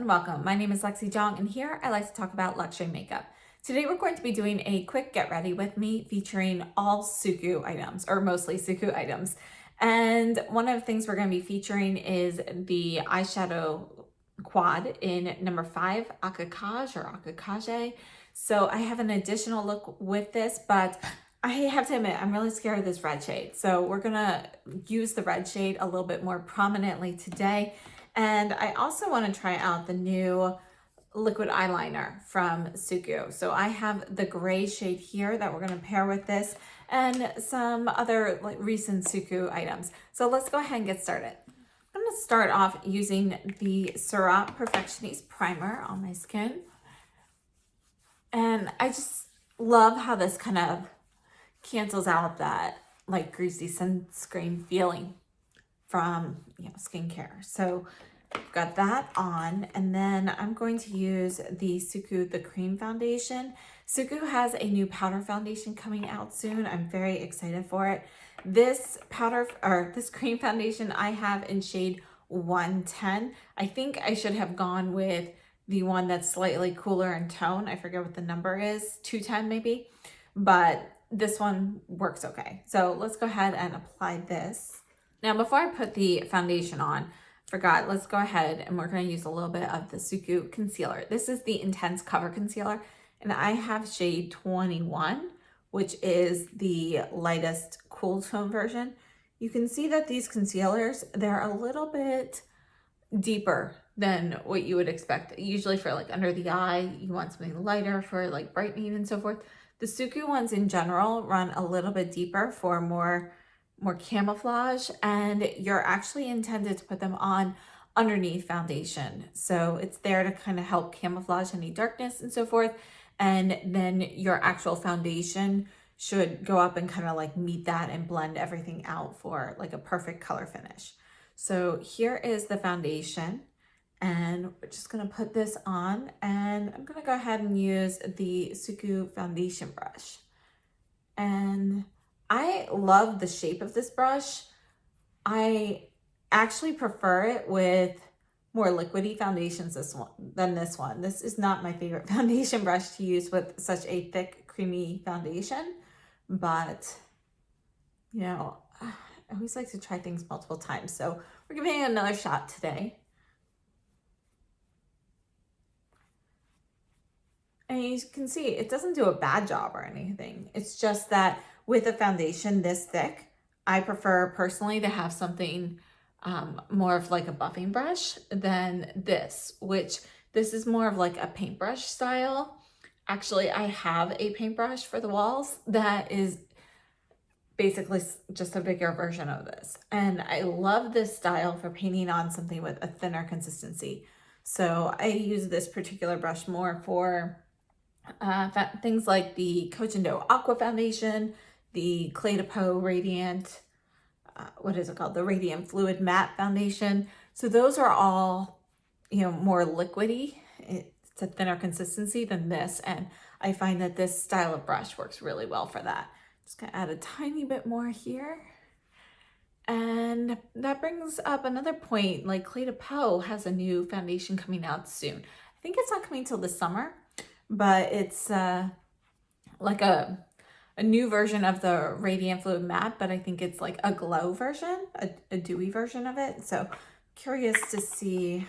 welcome. My name is Lexi Jong, and here I like to talk about luxury makeup. Today we're going to be doing a quick get ready with me featuring all SUQQU items, or mostly SUQQU items. And one of the things we're going to be featuring is the eyeshadow quad in number 5, Akekage or Akekage. So I have an additional look with this, but I have to admit, I'm really scared of this red shade. So we're gonna use the red shade a little bit more prominently today. And I also want to try out the new liquid eyeliner from SUQQU. So I have the gray shade here that we're going to pair with this and some other recent SUQQU items. So let's go ahead and get started. I'm going to start off using the Surratt Perfectionist primer on my skin. And I just love how this kind of cancels out that like greasy sunscreen feeling from skincare. So I've got that on, and then I'm going to use the SUQQU the cream foundation. SUQQU has a new powder foundation coming out soon. I'm very excited for it. This powder or this cream foundation I have in shade 110. I think I should have gone with the one that's slightly cooler in tone. I forget what the number is, 210 maybe, but this one works okay. So let's go ahead and apply this. Now, before I put the foundation on, let's go ahead and we're going to use a little bit of the SUQQU concealer. This is the Intense Cover Concealer, and I have shade 21, which is the lightest cool tone version. You can see that these concealers, they're a little bit deeper than what you would expect. Usually for like under the eye, you want something lighter for like brightening and so forth. The SUQQU ones in general run a little bit deeper for more camouflage, and you're actually intended to put them on underneath foundation. So it's there to kind of help camouflage any darkness and so forth. And then your actual foundation should go up and kind of like meet that and blend everything out for like a perfect color finish. So here is the foundation, and we're just going to put this on, and I'm going to go ahead and use the SUQQU foundation brush. And I love the shape of this brush. I actually prefer it with more liquidy foundations than this one. This is not my favorite foundation brush to use with such a thick, creamy foundation, but I always like to try things multiple times. So we're giving it another shot today. And you can see it doesn't do a bad job or anything. It's just that with a foundation this thick, I prefer personally to have something more of like a buffing brush than this, which this is more of like a paintbrush style. Actually, I have a paintbrush for the walls that is basically just a bigger version of this. And I love this style for painting on something with a thinner consistency. So I use this particular brush more for things like the Koh Gen Do Aqua foundation, the Peau Radiant, what is it called? The Radiant Fluid Matte Foundation. So those are all, more liquidy. It's a thinner consistency than this. And I find that this style of brush works really well for that. Just gonna add a tiny bit more here. And that brings up another point, like Peau has a new foundation coming out soon. I think it's not coming till this summer, but it's like a new version of the Radiant Fluid Matte, but I think it's like a glow version, a dewy version of it. So curious to see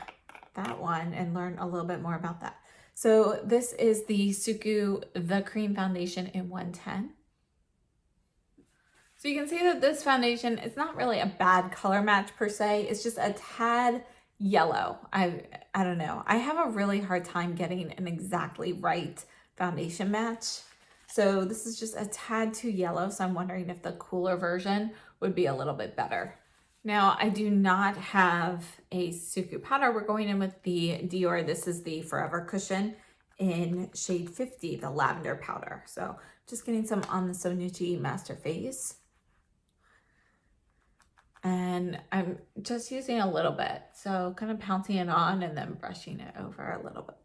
that one and learn a little bit more about that. So this is the SUQQU the cream foundation in 110. So you can see that this foundation, it's not really a bad color match per se. It's just a tad yellow. I don't know. I have a really hard time getting an exactly right foundation match. So this is just a tad too yellow. So I'm wondering if the cooler version would be a little bit better. Now, I do not have a SUQQU powder. We're going in with the Dior. This is the Forever Cushion in shade 50, the lavender powder. So just getting some on the Sonuchi Master Face. And I'm just using a little bit. So kind of pouncing it on and then brushing it over a little bit.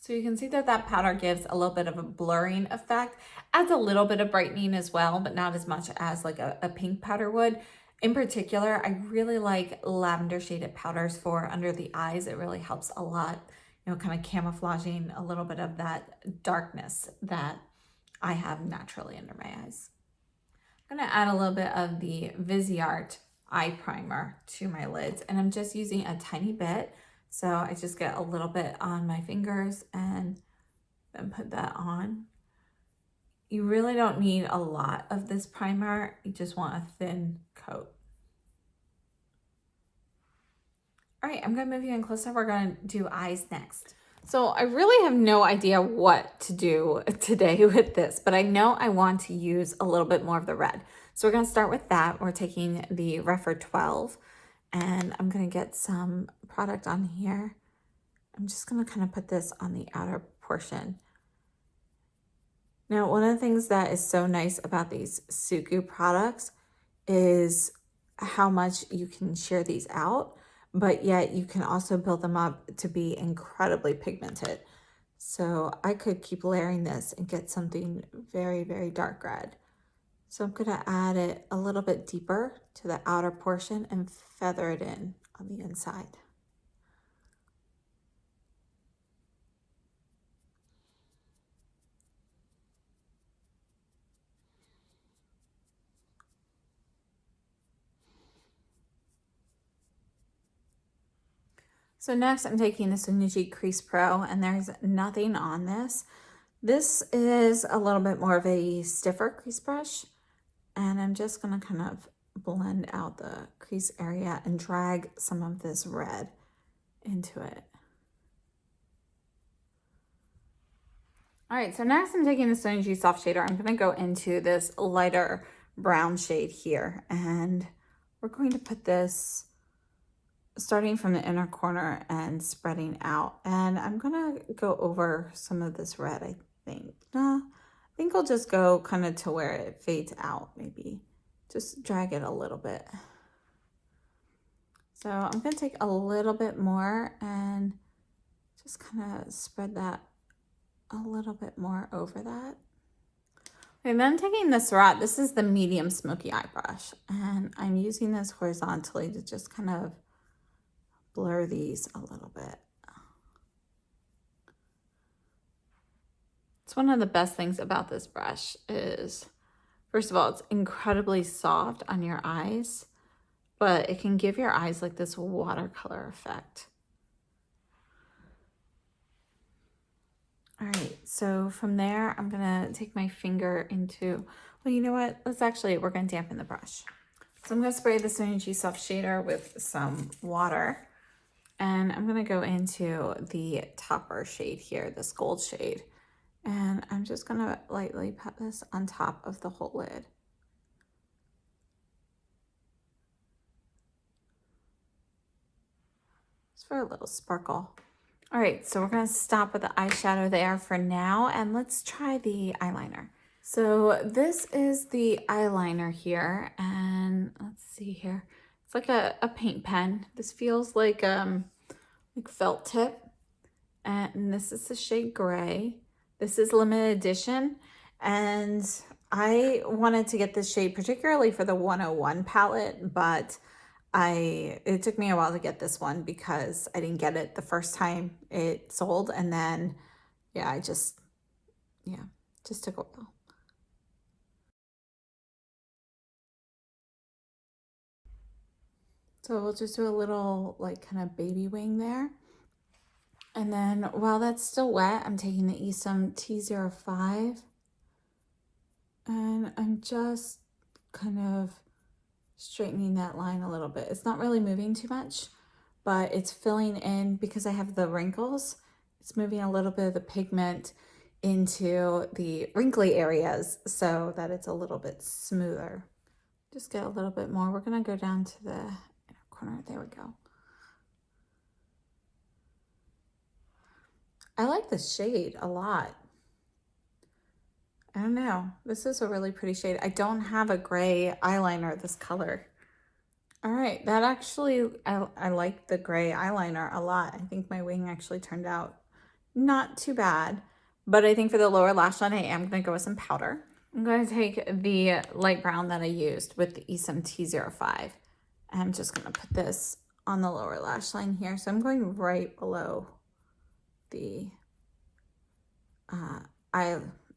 So you can see that that powder gives a little bit of a blurring effect, adds a little bit of brightening as well, but not as much as like a pink powder would. In particular, I really like lavender shaded powders for under the eyes. It really helps a lot, you know, kind of camouflaging a little bit of that darkness that I have naturally under my eyes. I'm gonna add a little bit of the Viseart eye primer to my lids, and I'm just using a tiny bit. So I just get a little bit on my fingers and then put that on. You really don't need a lot of this primer. You just want a thin coat. All right, I'm gonna move you in closer. We're gonna do eyes next. So I really have no idea what to do today with this, but I know I want to use a little bit more of the red. So we're gonna start with that. We're taking the Refer 12 and I'm gonna get some product on here. I'm just gonna kind of put this on the outer portion. Now, one of the things that is so nice about these SUQQU products is how much you can shear these out, but yet you can also build them up to be incredibly pigmented. So I could keep layering this and get something very, very dark red. So I'm gonna add it a little bit deeper to the outer portion and feather it in on the inside. So next I'm taking the Givenchy Crease Pro, and there's nothing on this. This is a little bit more of a stiffer crease brush, and I'm just gonna kind of blend out the crease area and drag some of this red into it. All right, so next I'm taking the Givenchy Soft Shader. I'm gonna go into this lighter brown shade here, and we're going to put this starting from the inner corner and spreading out. And I'm gonna go over some of this red, I think. No, I think I'll just go kind of to where it fades out, maybe. Just drag it a little bit. So I'm gonna take a little bit more and just kind of spread that a little bit more over that. And then taking the Surratt, this is the medium smoky eye brush, and I'm using this horizontally to just kind of blur these a little bit. It's one of the best things about this brush is, first of all, it's incredibly soft on your eyes, but it can give your eyes like this watercolor effect. All right, so from there, I'm gonna take my finger into, well, you know what? We're gonna dampen the brush. So I'm gonna spray the Givenchy Soft Shader with some water, and I'm gonna go into the topper shade here, this gold shade, and I'm just gonna lightly put this on top of the whole lid. Just for a little sparkle. All right, so we're gonna stop with the eyeshadow there for now, and let's try the eyeliner. So this is the eyeliner here, and let's see here. It's like a paint pen. This feels like felt tip, and this is the shade Gray. This is limited edition, and I wanted to get this shade particularly for the 101 palette, but it took me a while to get this one because I didn't get it the first time it sold, and then yeah, just took a while. So we'll just do a little like kind of baby wing there. And then while that's still wet, I'm taking the Esom T05 and I'm just kind of straightening that line a little bit. It's not really moving too much, but it's filling in because I have the wrinkles. It's moving a little bit of the pigment into the wrinkly areas so that it's a little bit smoother. Just get a little bit more. We're gonna go down to the inner corner. There we go. I like this shade a lot. I don't know. This is a really pretty shade. I don't have a gray eyeliner this color. All right, that actually, I like the gray eyeliner a lot. I think my wing actually turned out not too bad. But I think for the lower lash line, I am going to go with some powder. I'm going to take the light brown that I used with the Esom T05. I'm just going to put this on the lower lash line here. So I'm going right below the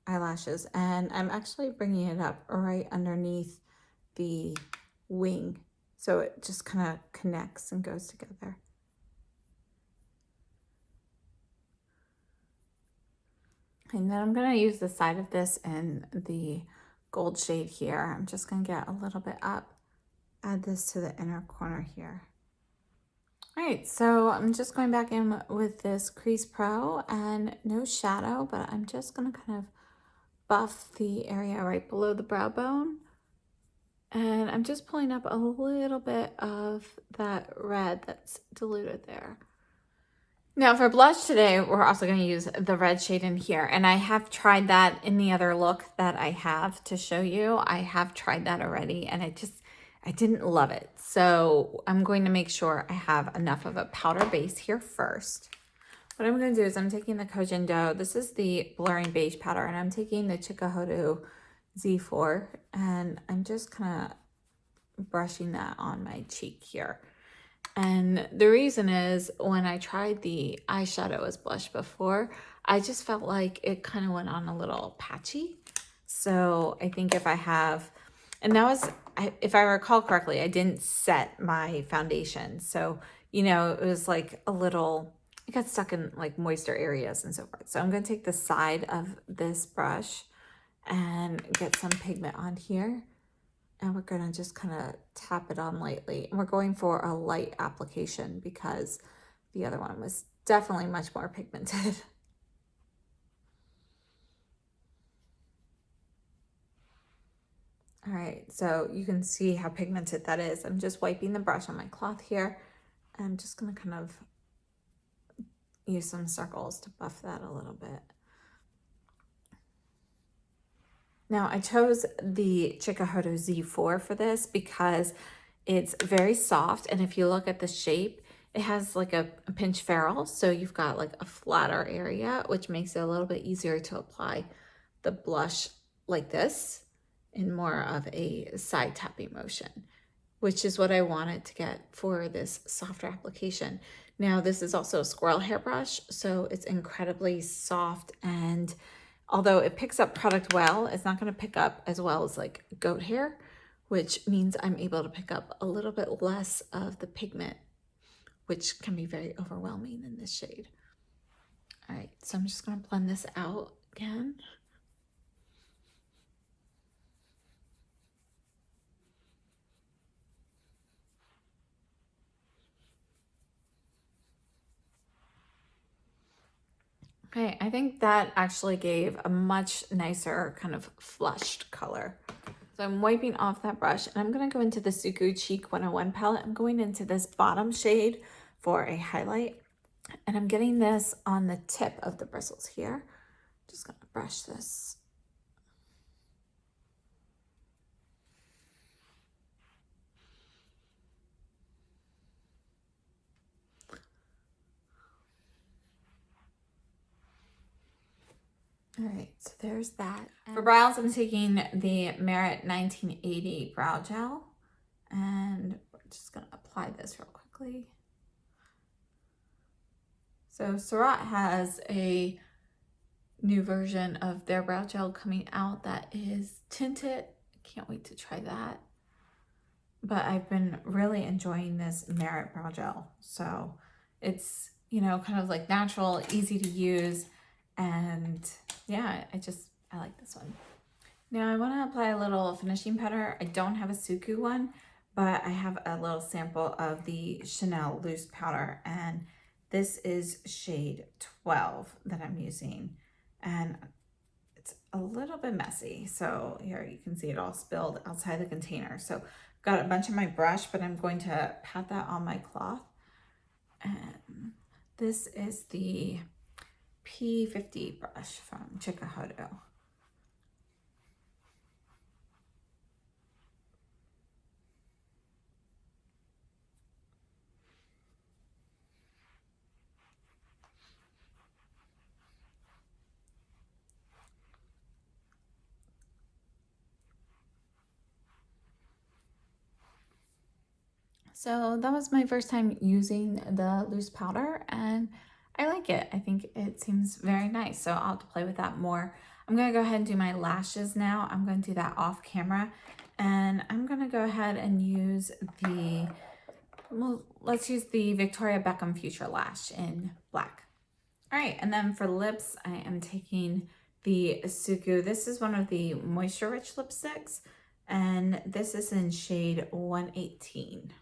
eyelashes, and I'm actually bringing it up right underneath the wing, so it just kind of connects and goes together. And then I'm going to use the side of this in the gold shade here. I'm just going to get a little bit up, add this to the inner corner here. All right, so I'm just going back in with this Crease Pro and no shadow, but I'm just going to kind of buff the area right below the brow bone. And I'm just pulling up a little bit of that red that's diluted there. Now for blush today, we're also going to use the red shade in here. And I have tried that in the other look that I have to show you. I have tried that already and I didn't love it. So I'm going to make sure I have enough of a powder base here first. What I'm going to do is I'm taking the Koh Gen Do. This is the blurring beige powder, and I'm taking the SUQQU Z4, and I'm just kind of brushing that on my cheek here. And the reason is when I tried the eyeshadow as blush before, I just felt like it kind of went on a little patchy. So I think if I have, and that was, if I recall correctly, I didn't set my foundation. So, you know, it was like a little, it got stuck in like moisture areas and so forth. So I'm going to take the side of this brush and get some pigment on here. And we're going to just kind of tap it on lightly. And we're going for a light application because the other one was definitely much more pigmented. All right, so you can see how pigmented that is. I'm just wiping the brush on my cloth here. And I'm just going to kind of use some circles to buff that a little bit. Now I chose the SUQQU Z4 for this because it's very soft, and if you look at the shape, it has like a pinch ferrule, so you've got like a flatter area, which makes it a little bit easier to apply the blush like this in more of a side tapping motion, which is what I wanted to get for this softer application. Now this is also a squirrel hair brush, so it's incredibly soft, and although it picks up product well, it's not going to pick up as well as like goat hair, which means I'm able to pick up a little bit less of the pigment, which can be very overwhelming in this shade. All right, so I'm just going to blend this out again. Okay, I think that actually gave a much nicer kind of flushed color. So I'm wiping off that brush, and I'm going to go into the SUQQU Cheek 101 palette. I'm going into this bottom shade for a highlight, and I'm getting this on the tip of the bristles here. Just going to brush this. All right, so there's that. For brows, I'm taking the Merit 1980 Brow Gel, and we're just going to apply this real quickly. So Surratt has a new version of their brow gel coming out that is tinted. Can't wait to try that. But I've been really enjoying this Merit brow gel. So it's, you know, kind of like natural, easy to use. And yeah, I like this one. Now I want to apply a little finishing powder. I don't have a SUQQU one, but I have a little sample of the Chanel loose powder, and this is shade 12 that I'm using, and it's a little bit messy. So here you can see it all spilled outside the container. So I've got a bunch on my brush, but I'm going to pat that on my cloth. And this is the P50 brush from SUQQU. So that was my first time using the loose powder, and I like it. I think it seems very nice. So I'll have to play with that more. I'm going to go ahead and do my lashes now. I'm going to do that off camera, and I'm going to go ahead and use the, well, let's use the Victoria Beckham Future Lash in black. All right, and then for lips, I am taking the SUQQU. This is one of the moisture rich lipsticks, and this is in shade 118.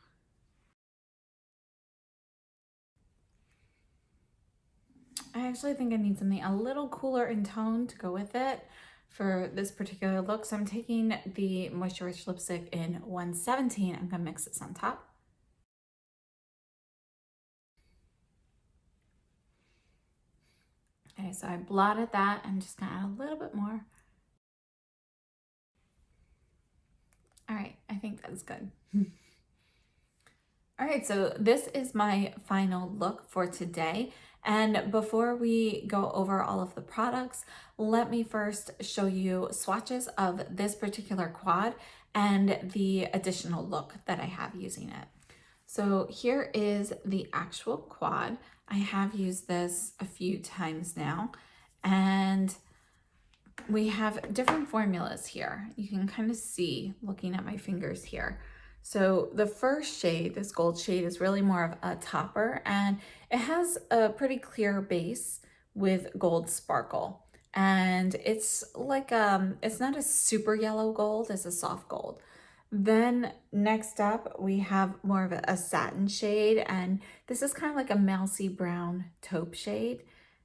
I actually think I need something a little cooler in tone to go with it for this particular look. So I'm taking the Moisture Rich lipstick in 117. I'm gonna mix this on top. Okay, so I blotted that. I'm just gonna add a little bit more. All right, I think that's good. All right, so this is my final look for today. And before we go over all of the products, let me first show you swatches of this particular quad and the additional look that I have using it. So here is the actual quad. I have used this a few times now, and we have different formulas here. You can kind of see looking at my fingers here. So the first shade, this gold shade, is really more of a topper, and it has a pretty clear base with gold sparkle. And it's like, it's not a super yellow gold, it's a soft gold. Then next up, we have more of a satin shade, and this is kind of like a mousy brown taupe shade.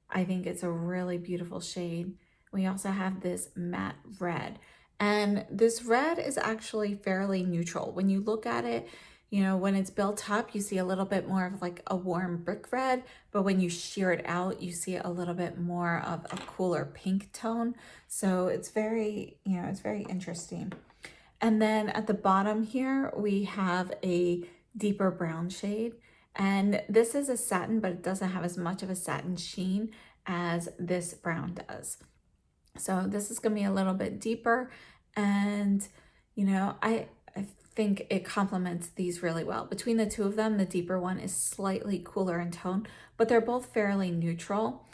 I think it's a really beautiful shade. We also have this matte red. And this red is actually fairly neutral. When you look at it, you know, when it's built up, you see a little bit more of like a warm brick red, but when you shear it out, you see a little bit more of a cooler pink tone. So it's very, you know, it's very interesting. And then at the bottom here, we have a deeper brown shade. And this is a satin, but it doesn't have as much of a satin sheen as this brown does. So this is gonna be a little bit deeper, and you know, I think it complements these really well. Between the two of them, the deeper one is slightly cooler in tone, but they're both fairly neutral,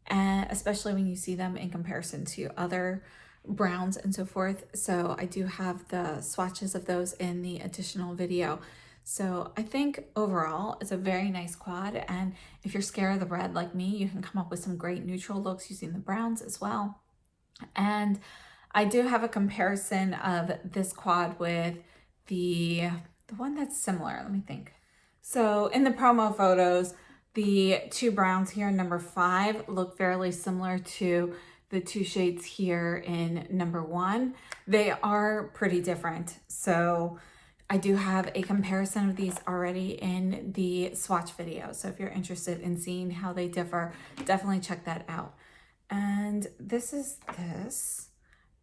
and especially when you see them in comparison to other browns and so forth. So I do have the swatches of those in the additional video. So I think overall it's a very nice quad, and if you're scared of the red like me, you can come up with some great neutral looks using the browns as well. And I do have a comparison of this quad with the one that's similar. Let me think. So in the promo photos, the two browns here in number 5 look fairly similar to the two shades here in number 1. They are pretty different. So I do have a comparison of these already in the swatch video. So if you're interested in seeing how they differ, definitely check that out. And this is this.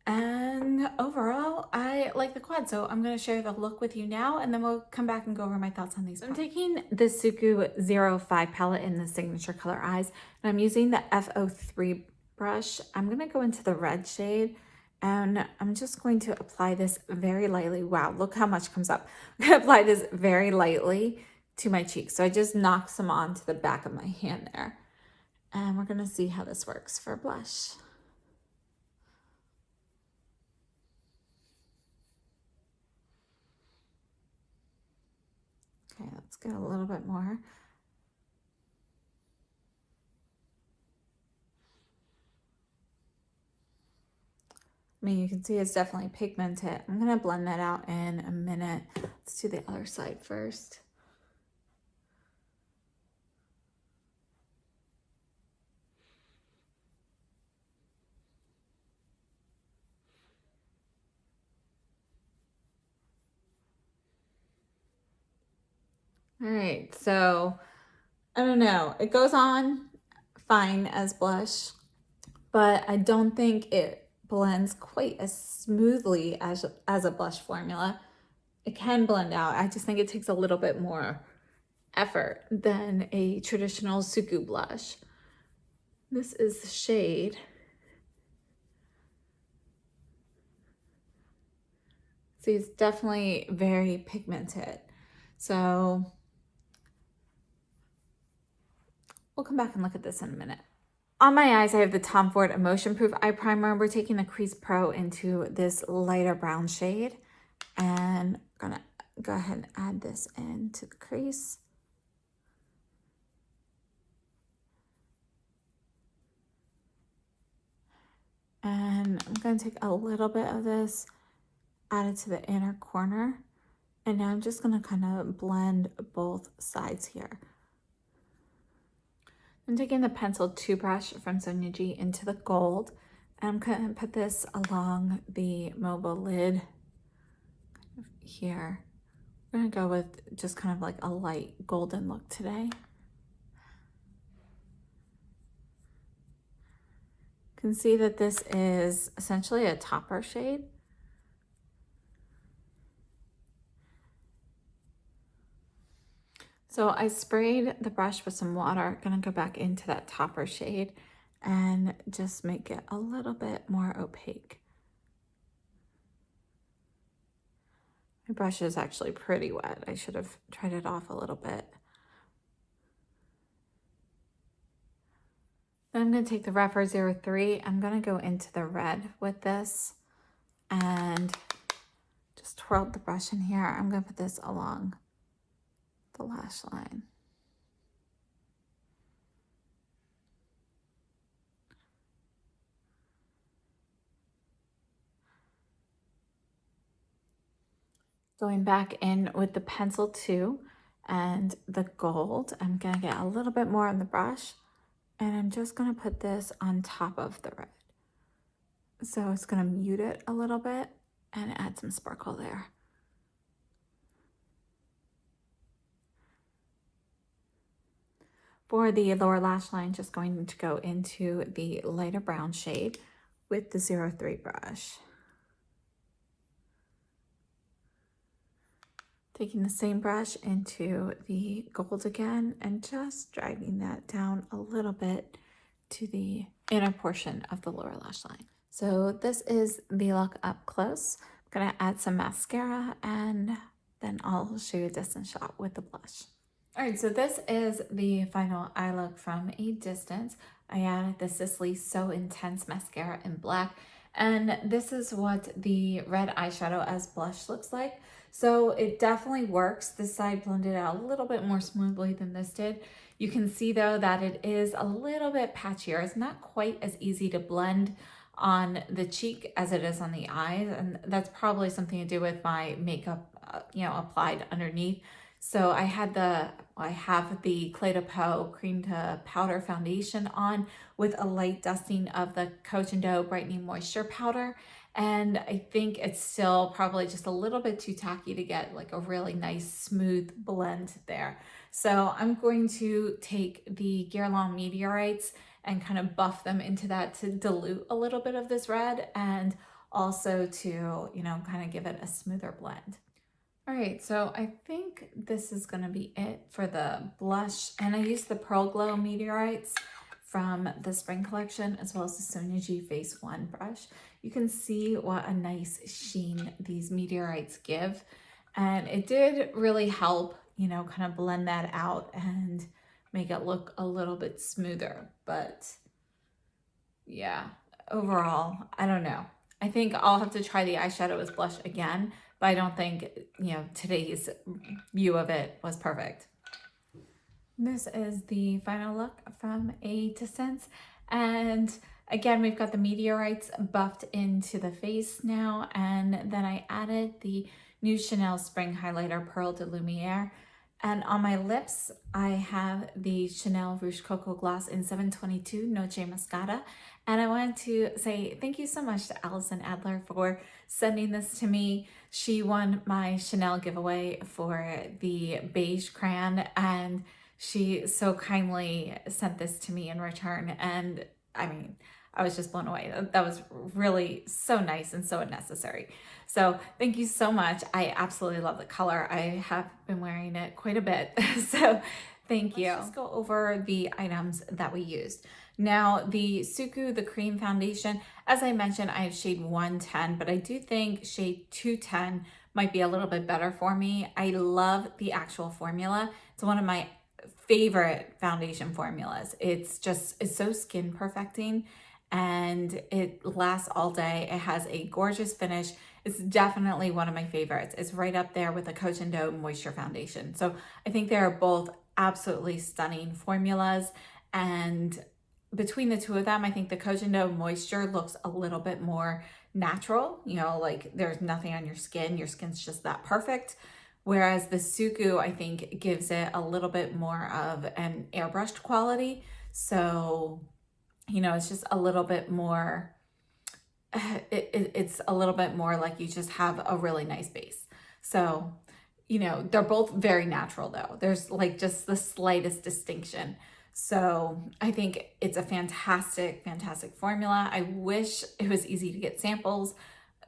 And overall, I like the quad. So I'm going to share the look with you now, and then we'll come back and go over my thoughts on these. So I'm taking the SUQQU 05 palette in the signature color eyes, and I'm using the F03 brush. I'm going to go into the red shade, and I'm just going to apply this very lightly. Wow, look how much comes up. I'm going to apply this very lightly to my cheeks. So I just knock some onto the back of my hand there. And we're gonna see how this works for blush. Okay, let's get a little bit more. I mean, you can see it's definitely pigmented. I'm gonna blend that out in a minute. Let's do the other side first. All right, so I don't know. It goes on fine as blush, but I don't think it blends quite as smoothly as a blush formula. It can blend out. I just think it takes a little bit more effort than a traditional SUQQU blush. This is the shade. See, it's definitely very pigmented. So we'll come back and look at this in a minute. On my eyes, I have the Tom Ford Emotion Proof Eye Primer. We're taking the Crease Pro into this lighter brown shade. And I'm gonna go ahead and add this into the crease. And I'm gonna take a little bit of this, add it to the inner corner. And now I'm just gonna kind of blend both sides here. I'm taking the pencil 2 brush from Sonia G into the gold. And I'm gonna put this along the mobile lid kind of here. We're gonna go with just kind of like a light golden look today. You can see that this is essentially a topper shade. So I sprayed the brush with some water. Gonna go back into that topper shade and just make it a little bit more opaque. My brush is actually pretty wet. I should have tried it off a little bit. Then I'm gonna take the Rephr 03. I'm gonna go into the red with this and just twirl the brush in here. I'm gonna put this along the lash line. Going back in with the pencil 2 and the gold, I'm gonna get a little bit more on the brush and I'm just gonna put this on top of the red. So it's gonna mute it a little bit and add some sparkle there. For the lower lash line, just going to go into the lighter brown shade with the 03 brush. Taking the same brush into the gold again and just dragging that down a little bit to the inner portion of the lower lash line. So this is the look up close. I'm gonna add some mascara and then I'll show you a distance shot with the blush. All right, so this is the final eye look from a distance. I added the Sisley So Intense mascara in black, and this is what the red eyeshadow as blush looks like. So it definitely works. This side blended out a little bit more smoothly than this did. You can see though that it is a little bit patchier. It's not quite as easy to blend on the cheek as it is on the eyes, and that's probably something to do with my makeup applied underneath. So I have the Clé de Peau cream to powder foundation on with a light dusting of the Koh Gen Do brightening moisture powder, and I think it's still probably just a little bit too tacky to get like a really nice smooth blend there. So I'm going to take the Guerlain meteorites and kind of buff them into that to dilute a little bit of this red and also to, kind of give it a smoother blend. All right, so I think this is gonna be it for the blush. And I used the Pearl Glow meteorites from the spring collection as well as the Sonia G Face 1 brush. You can see what a nice sheen these meteorites give. And it did really help, kind of blend that out and make it look a little bit smoother. But yeah, overall, I don't know. I think I'll have to try the eyeshadow as blush again, but I don't think, today's view of it was perfect. This is the final look from A to Sense. And again, we've got the meteorites buffed into the face now. And then I added the new Chanel Spring Highlighter Pearl de Lumiere. And on my lips, I have the Chanel Rouge Coco Gloss in 722 Noche Moscata. And I wanted to say thank you so much to Allison Adler for sending this to me. She won my Chanel giveaway for the beige crayon, and she so kindly sent this to me in return. And I mean, I was just blown away. That was really so nice and so necessary. So thank you so much. I absolutely love the color. I have been wearing it quite a bit. So thank you. Let's just go over the items that we used. Now the SUQQU, the cream foundation, as I mentioned, I have shade 110, but I do think shade 210 might be a little bit better for me. I love the actual formula. It's one of my favorite foundation formulas. It's so skin perfecting and it lasts all day. It has a gorgeous finish. It's definitely one of my favorites. It's right up there with the Koh Gen Do Moisture foundation. So I think they are both absolutely stunning formulas, and between the two of them, I think the Koh Gen Do Moisture looks a little bit more natural, you know, like there's nothing on your skin. Your skin's just that perfect. Whereas the SUQQU, I think, gives it a little bit more of an airbrushed quality. So, you know, it's just a little bit more, it's a little bit more like you just have a really nice base. So, you know, they're both very natural though. There's like just the slightest distinction. So I think it's a fantastic, fantastic formula. I wish it was easy to get samples.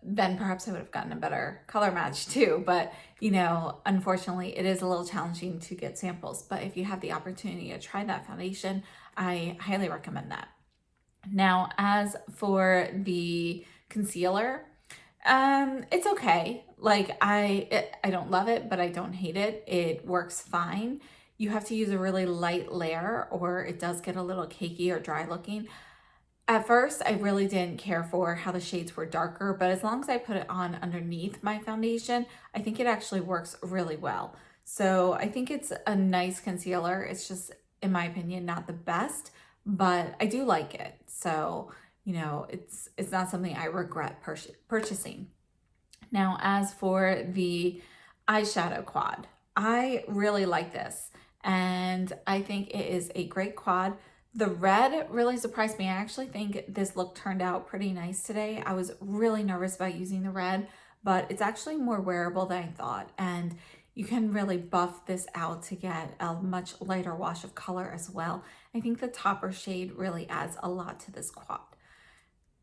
Then perhaps I would have gotten a better color match too. But, you know, unfortunately, it is a little challenging to get samples. But if you have the opportunity to try that foundation, I highly recommend that. Now, as for the concealer, it's okay. Like I don't love it, but I don't hate it. It works fine. You have to use a really light layer or it does get a little cakey or dry looking. At first, I really didn't care for how the shades were darker, but as long as I put it on underneath my foundation, I think it actually works really well. So I think it's a nice concealer. It's just, in my opinion, not the best, but I do like it. So, you know, it's not something I regret purchasing. Now, as for the eyeshadow quad, I really like this. And I think it is a great quad. The red really surprised me. I actually think this look turned out pretty nice today. I was really nervous about using the red, but it's actually more wearable than I thought. And you can really buff this out to get a much lighter wash of color as well. I think the topper shade really adds a lot to this quad.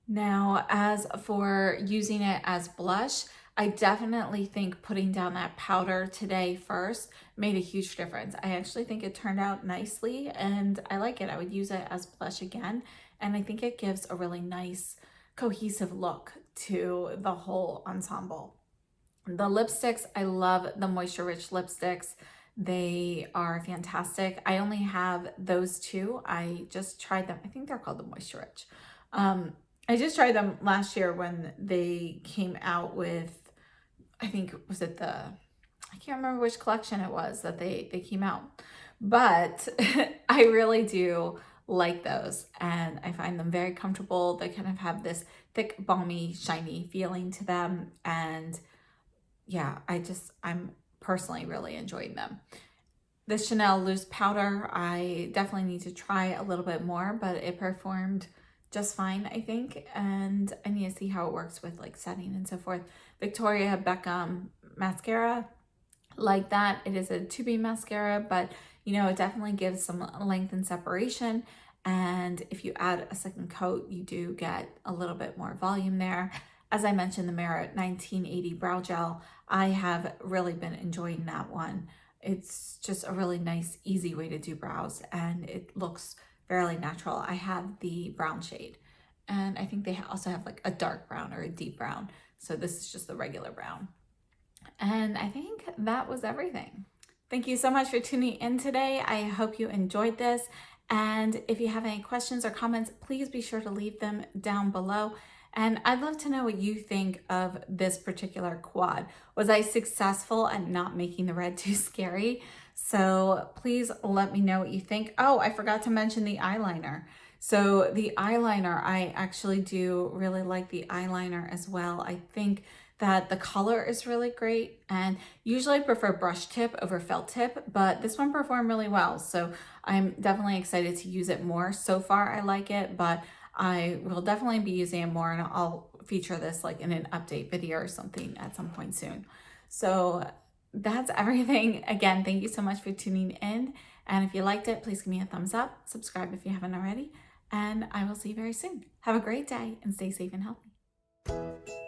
Now, as for using it as blush, I definitely think putting down that powder today first made a huge difference. I actually think it turned out nicely and I like it. I would use it as blush again. And I think it gives a really nice cohesive look to the whole ensemble. The lipsticks, I love the Moisture Rich lipsticks. They are fantastic. I only have those two. I just tried them. I think they're called the Moisture Rich. I just tried them last year when they came out with, I think, was it I can't remember which collection it was that they came out. But I really do like those and I find them very comfortable. They kind of have this thick, balmy, shiny feeling to them. And yeah, I'm personally really enjoying them. The Chanel loose powder, I definitely need to try a little bit more, but it performed just fine, I think, and I need to see how it works with like setting and so forth. Victoria Beckham mascara, like that. It is a 2B mascara, but you know, it definitely gives some length and separation, and if you add a second coat, you do get a little bit more volume there. As I mentioned, the Merit 1980 Brow Gel, I have really been enjoying that one. It's just a really nice, easy way to do brows, and it looks fairly natural. I have the brown shade, and I think they also have like a dark brown or a deep brown. So this is just the regular brown. And I think that was everything. Thank you so much for tuning in today. I hope you enjoyed this. And if you have any questions or comments, please be sure to leave them down below. And I'd love to know what you think of this particular quad. Was I successful at not making the red too scary? So please let me know what you think. Oh, I forgot to mention the eyeliner. So the eyeliner, I actually do really like the eyeliner as well. I think that the color is really great, and usually I prefer brush tip over felt tip, but this one performed really well. So I'm definitely excited to use it more. So far I like it, but I will definitely be using it more, and I'll feature this like in an update video or something at some point soon. So that's everything. Again, thank you so much for tuning in. And if you liked it, please give me a thumbs up, subscribe if you haven't already, and I will see you very soon. Have a great day and stay safe and healthy.